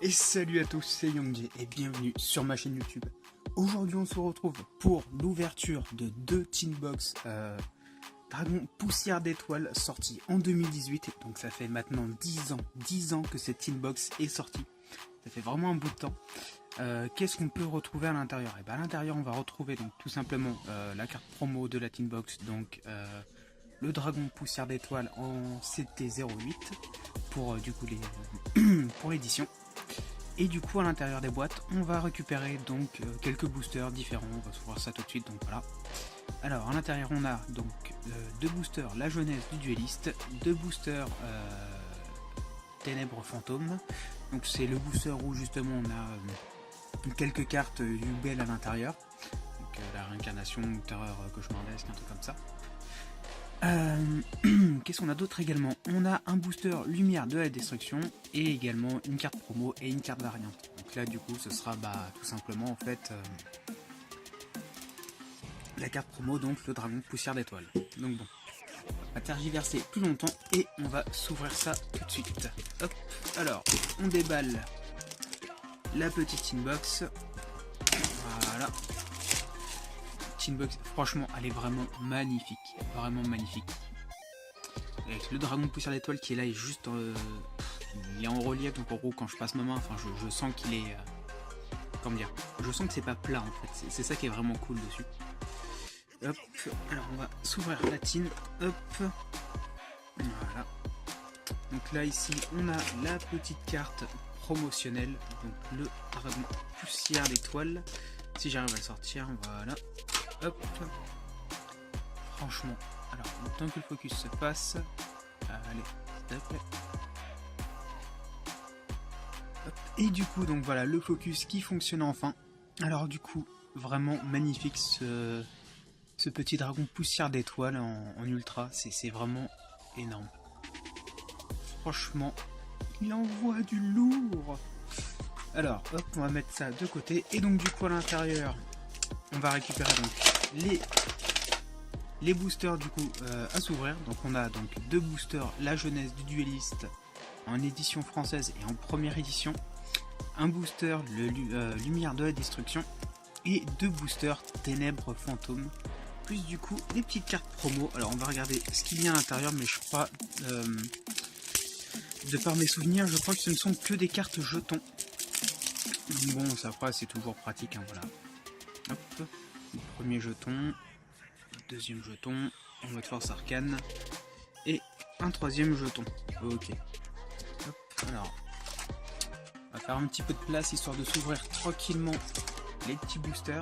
Et salut à tous, c'est Youngji et bienvenue sur ma chaîne YouTube. Aujourd'hui on se retrouve pour l'ouverture de deux Tinbox Dragon Poussière d'étoiles sortis en 2018. Donc ça fait maintenant 10 ans que cette Tinbox est sortie. Ça fait vraiment un bout de temps. Qu'est-ce qu'on peut retrouver à l'intérieur? Et bien à l'intérieur on va retrouver donc tout simplement la carte promo de la Tinbox, donc le Dragon Poussière d'étoiles en CT08 pour du coup pour l'édition. Et du coup à l'intérieur des boîtes on va récupérer donc quelques boosters différents, on va se voir ça tout de suite, donc voilà. Alors à l'intérieur on a donc deux boosters La Jeunesse du Dueliste, deux boosters Ténèbres Fantômes, donc c'est le booster où justement on a quelques cartes Yubel à l'intérieur, donc la réincarnation, terreur cauchemardesque, un truc comme ça. Qu'est-ce qu'on a d'autre également? On a un booster Lumière de la Destruction et également une carte promo et une carte variante. Donc là du coup ce sera tout simplement en fait la carte promo, donc le Dragon Poussière d'étoiles. Donc bon, on va tergiverser plus longtemps et on va s'ouvrir ça tout de suite. Hop, alors on déballe la petite Tinbox. Voilà. Tinbox, franchement elle est vraiment magnifique, avec le Dragon Poussière d'étoiles qui est là, et juste il est en relief, donc en gros quand je passe ma main, enfin je sens qu'il est comment dire, je sens que c'est pas plat en fait, c'est ça qui est vraiment cool dessus. Hop, alors on va s'ouvrir la tin, hop, voilà. Donc là ici on a la petite carte promotionnelle, donc le Dragon Poussière d'étoiles, si j'arrive à le sortir, voilà. Hop, franchement, alors le temps que le focus se passe, allez, s'il te plaît. Hop. Et du coup, donc voilà, le focus qui fonctionne enfin. Alors du coup, vraiment magnifique ce petit Dragon Poussière d'étoiles en ultra, c'est vraiment énorme. Franchement, il envoie du lourd. Alors, hop, on va mettre ça de côté, et donc du coup à l'intérieur, on va récupérer donc les boosters du coup à s'ouvrir. Donc on a donc deux boosters La Jeunesse du Dueliste en édition française et en première édition, un booster Lumière de la Destruction et deux boosters Ténèbres Fantômes, plus du coup des petites cartes promo. Alors on va regarder ce qu'il y a à l'intérieur, mais je crois de par mes souvenirs, je crois que ce ne sont que des cartes jetons. Bon, ça après c'est toujours pratique, hein, voilà. Hop, premier jeton, deuxième jeton en mode force arcane et un troisième jeton. Ok. Hop, alors on va faire un petit peu de place histoire de s'ouvrir tranquillement les petits boosters.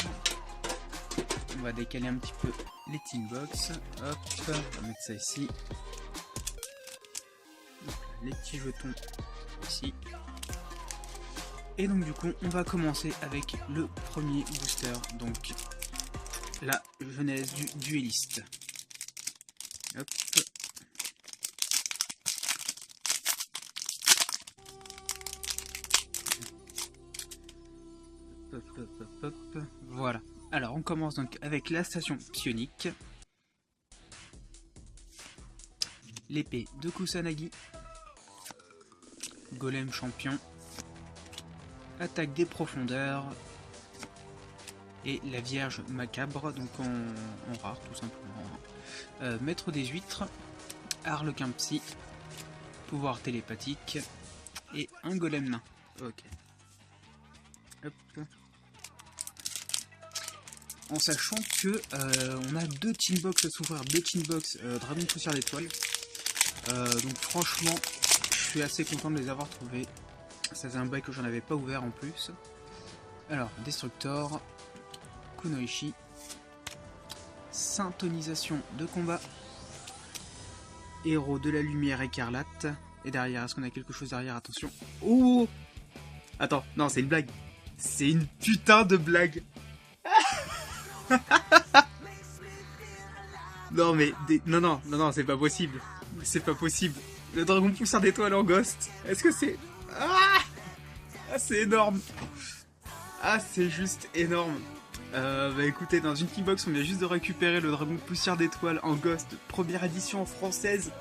On va décaler un petit peu les Tinbox. Hop, on va mettre ça ici. Donc, les petits jetons ici. Et donc du coup on va commencer avec le premier booster, donc La Jeunesse du Dueliste. Hop. Hop, hop, hop, hop. Voilà. Alors on commence donc avec la station psionique, l'épée de Kusanagi, Golem champion, attaque des profondeurs et la Vierge macabre, donc en rare tout simplement. Maître des huîtres, Harlequin psy, pouvoir télépathique et un golem nain. Ok. Hop. En sachant que on a deux Tinbox à s'ouvrir, deux Tinbox Dragon Poussière d'étoiles. Donc franchement, je suis assez content de les avoir trouvés. Ça faisait un bail que j'en avais pas ouvert en plus. Alors, Destructor, Kunoichi, Syntonisation de combat, Héros de la lumière écarlate. Et derrière, est-ce qu'on a quelque chose derrière? Attention. Oh! Attends, non, c'est une blague. C'est une putain de blague. Non mais, non, c'est pas possible. C'est pas possible. Le Dragon Poussière d'étoiles en Ghost. Est-ce que c'est... Ah, c'est énorme. Ah, c'est juste énorme. Bah écoutez, dans une Tinbox, on vient juste de récupérer le Dragon Poussière d'étoiles en Ghost, première édition française.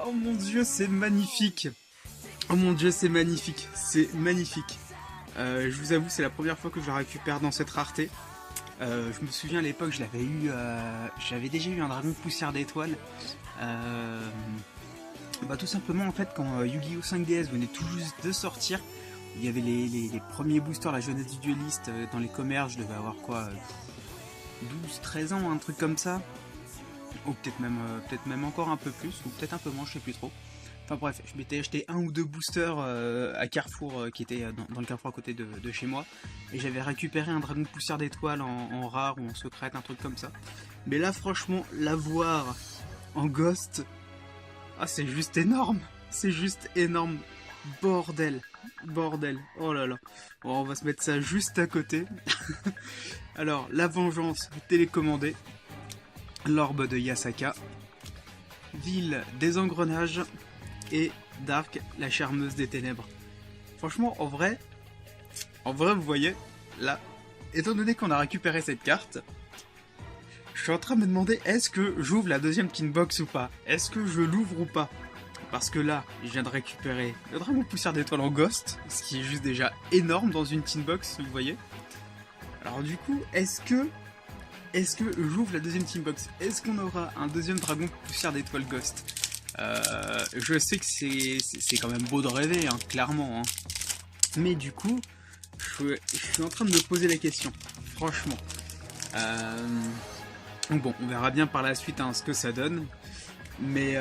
Oh mon dieu, c'est magnifique. Oh mon dieu, c'est magnifique, c'est magnifique. Je vous avoue, c'est la première fois que je la récupère dans cette rareté. Je me souviens à l'époque, je l'avais eu, j'avais déjà eu un dragon poussière d'étoiles. Bah tout simplement en fait quand Yu-Gi-Oh 5DS venait tout juste de sortir, il y avait les premiers boosters, la jeunesse du dueliste dans les commerces, je devais avoir quoi, 12-13 ans, un truc comme ça. Ou peut-être même encore un peu plus, ou peut-être un peu moins, je sais plus trop. Enfin bref, je m'étais acheté un ou deux boosters à Carrefour, qui était dans le Carrefour à côté de chez moi. Et j'avais récupéré un dragon poussière d'étoiles en rare ou en secrète, un truc comme ça. Mais là franchement, l'avoir en ghost, ah c'est juste énorme. C'est juste énorme. Bordel. Bordel. Oh là là. Bon, on va se mettre ça juste à côté. Alors, la vengeance télécommandée. L'orbe de Yasaka. Ville des engrenages. Et Dark, la charmeuse des ténèbres. Franchement, en vrai, vous voyez, là, étant donné qu'on a récupéré cette carte, je suis en train de me demander, est-ce que j'ouvre la deuxième tin box ou pas? Est-ce que je l'ouvre ou pas? Parce que là, je viens de récupérer le dragon poussière d'étoile en ghost, ce qui est juste déjà énorme dans une tin box, vous voyez. Alors du coup, est-ce que j'ouvre la deuxième tin box? Est-ce qu'on aura un deuxième dragon poussière d'étoile ghost? Je sais que c'est quand même beau de rêver, hein, clairement. Hein. Mais du coup, je suis en train de me poser la question, franchement. Donc bon, on verra bien par la suite hein, ce que ça donne. Mais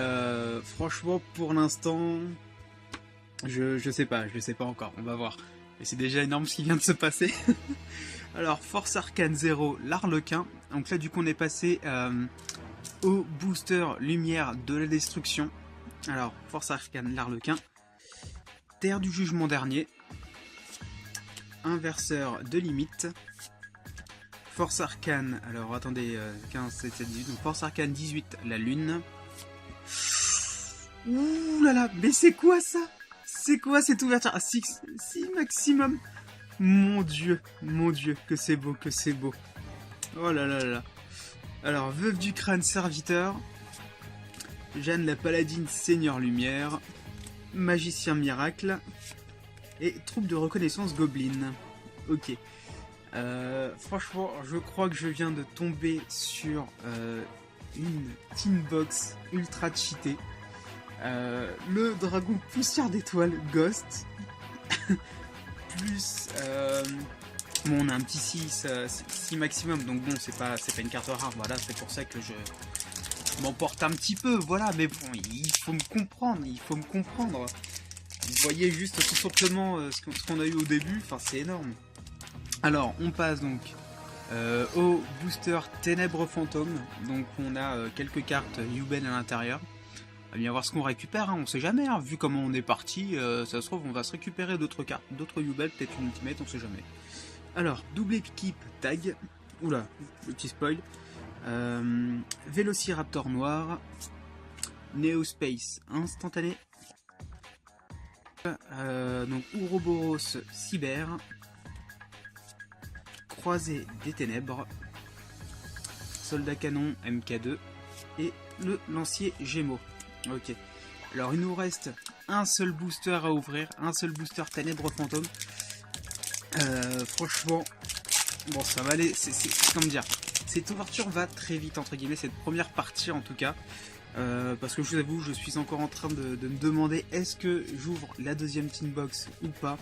franchement, pour l'instant, je sais pas encore, on va voir. Mais c'est déjà énorme ce qui vient de se passer. Alors, Force Arcane 0, l'Arlequin. Donc là, du coup, on est passé au booster Lumière de la Destruction. Alors, Force Arcane, l'Arlequin. Terre du Jugement Dernier. Inverseur de limite. Force Arcane, alors attendez, 15, 7, 7, 18. Donc Force Arcane 18, la Lune. Ouh là là, mais c'est quoi ça? C'est quoi cette ouverture à 6 maximum? Mon dieu, que c'est beau, que c'est beau. Oh là là là. Alors, Veuve du Crâne Serviteur. Jeanne la Paladine Seigneur Lumière. Magicien Miracle. Et Troupe de Reconnaissance Goblin. Ok. Franchement, je crois que je viens de tomber sur une tin box ultra cheatée. Le dragon poussière d'étoile Ghost. Plus bon, on a un petit 6 maximum, donc bon, c'est pas une carte rare, voilà, c'est pour ça que je m'emporte un petit peu, voilà, mais bon, il faut me comprendre, vous voyez juste tout simplement ce qu'on a eu au début, enfin c'est énorme. Alors, on passe donc au booster Ténèbres Fantômes, donc on a quelques cartes Yuben à l'intérieur. On va bien voir ce qu'on récupère, hein, on sait jamais, hein, vu comment on est parti, ça se trouve on va se récupérer d'autres cartes, d'autres Yubel, peut-être une ultimate, on sait jamais. Alors, double équipe tag, oula, le petit spoil, Vélociraptor noir, Neo Space instantané, donc Ouroboros cyber, Croisée des ténèbres, Soldat canon MK2 et le lancier Gémeaux. Ok. Alors il nous reste un seul booster à ouvrir, un seul booster Ténèbres Fantômes. Franchement, bon ça va aller, c'est comment dire, cette ouverture va très vite entre guillemets, cette première partie en tout cas. Parce que je vous avoue, je suis encore en train de me demander est-ce que j'ouvre la deuxième tin box ou pas.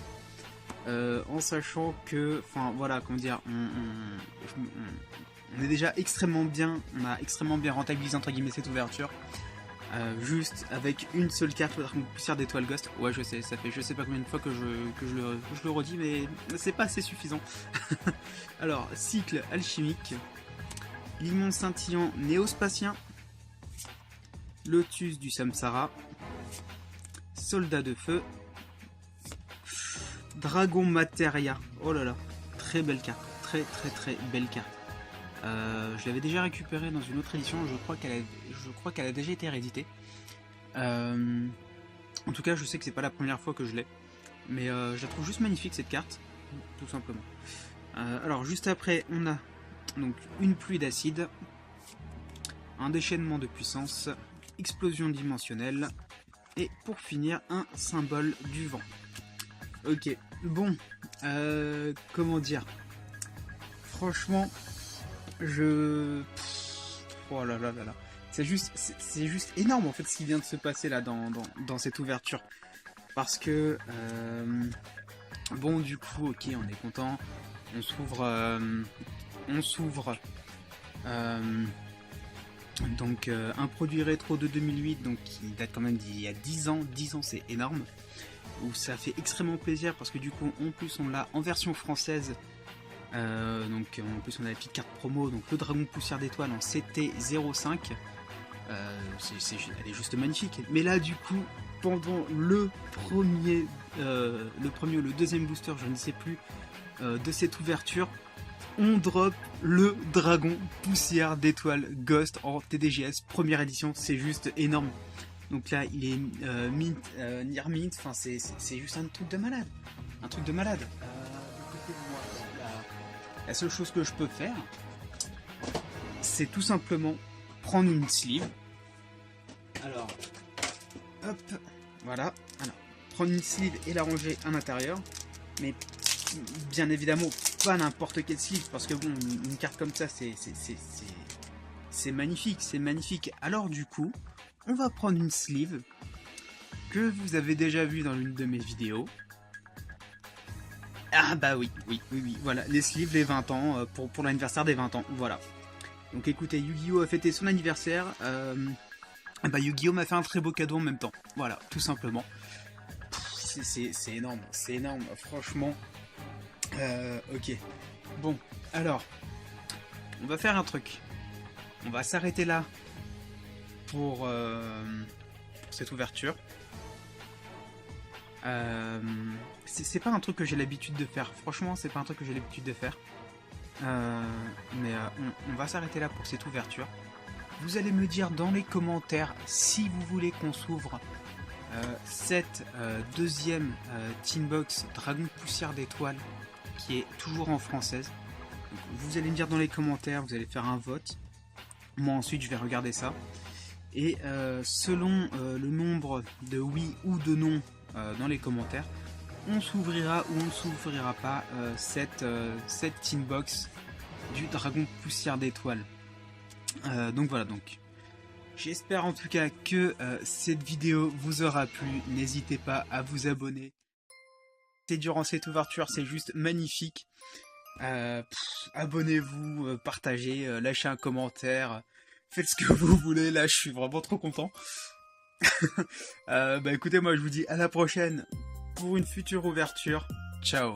En sachant que, enfin voilà, comment dire, on est déjà extrêmement bien, on a extrêmement bien rentabilisé entre guillemets cette ouverture. Juste avec une seule carte, le dragon poussière d'étoile Ghost. Ouais, je sais, ça fait je sais pas combien de fois que je le redis, mais c'est pas assez suffisant. Alors, cycle alchimique, limon scintillant néospatien, lotus du Samsara, soldat de feu, dragon materia. Oh là là, très belle carte, très belle carte. Je l'avais déjà récupérée dans une autre édition, je crois qu'elle a déjà été rééditée. En tout cas, je sais que c'est pas la première fois que je l'ai, mais je la trouve juste magnifique cette carte, tout simplement. Alors juste après, on a donc une pluie d'acide, un déchaînement de puissance, explosion dimensionnelle, Et pour finir, un symbole du vent. Ok, bon, comment dire, franchement, oh là là là là, c'est juste énorme en fait ce qui vient de se passer là dans cette ouverture. Parce que, bon du coup, ok, on est content, on s'ouvre, donc un produit rétro de 2008, donc qui date quand même d'il y a 10 ans, c'est énorme, où ça fait extrêmement plaisir parce que du coup en plus on l'a en version française, donc en plus on a la petite carte promo, donc le dragon poussière d'étoile en CT05, elle est juste magnifique, mais là du coup pendant le premier ou le deuxième booster, je ne sais plus, de cette ouverture, on drop le dragon poussière d'étoile Ghost en TDGS première édition, c'est juste énorme. Donc là il est mint, near mint, enfin c'est juste un truc de malade, écoutez-moi, la seule chose que je peux faire, c'est tout simplement prendre une sleeve. Alors hop, voilà, alors prendre une sleeve et la ranger à l'intérieur, mais bien évidemment pas n'importe quelle sleeve, parce que bon, une carte comme ça c'est magnifique, Alors du coup, on va prendre une sleeve que vous avez déjà vue dans l'une de mes vidéos. Ah bah oui, voilà, les sleeves, les 20 ans, pour l'anniversaire des 20 ans, voilà. Donc écoutez, Yu-Gi-Oh a fêté son anniversaire, bah Yu-Gi-Oh m'a fait un très beau cadeau en même temps, voilà, tout simplement. C'est énorme, franchement. Ok, bon, alors, on va faire un truc. On va s'arrêter là pour cette ouverture. C'est pas un truc que j'ai l'habitude de faire. Franchement, c'est pas un truc que j'ai l'habitude de faire. Mais on va s'arrêter là pour cette ouverture. Vous allez me dire dans les commentaires si vous voulez qu'on s'ouvre cette deuxième Tinbox Dragon Poussière d'étoile qui est toujours en française. Donc, vous allez me dire dans les commentaires, vous allez faire un vote. Moi ensuite je vais regarder ça. Et selon le nombre de oui ou de non dans les commentaires, on s'ouvrira ou on ne s'ouvrira pas cette Tinbox du Dragon Poussière d'étoile. Donc voilà, donc j'espère en tout cas que cette vidéo vous aura plu. N'hésitez pas à vous abonner. C'est durant cette ouverture, c'est juste magnifique. Abonnez-vous, partagez, lâchez un commentaire, faites ce que vous voulez. Là, je suis vraiment trop content. Bah écoutez, moi je vous dis à la prochaine pour une future ouverture. Ciao.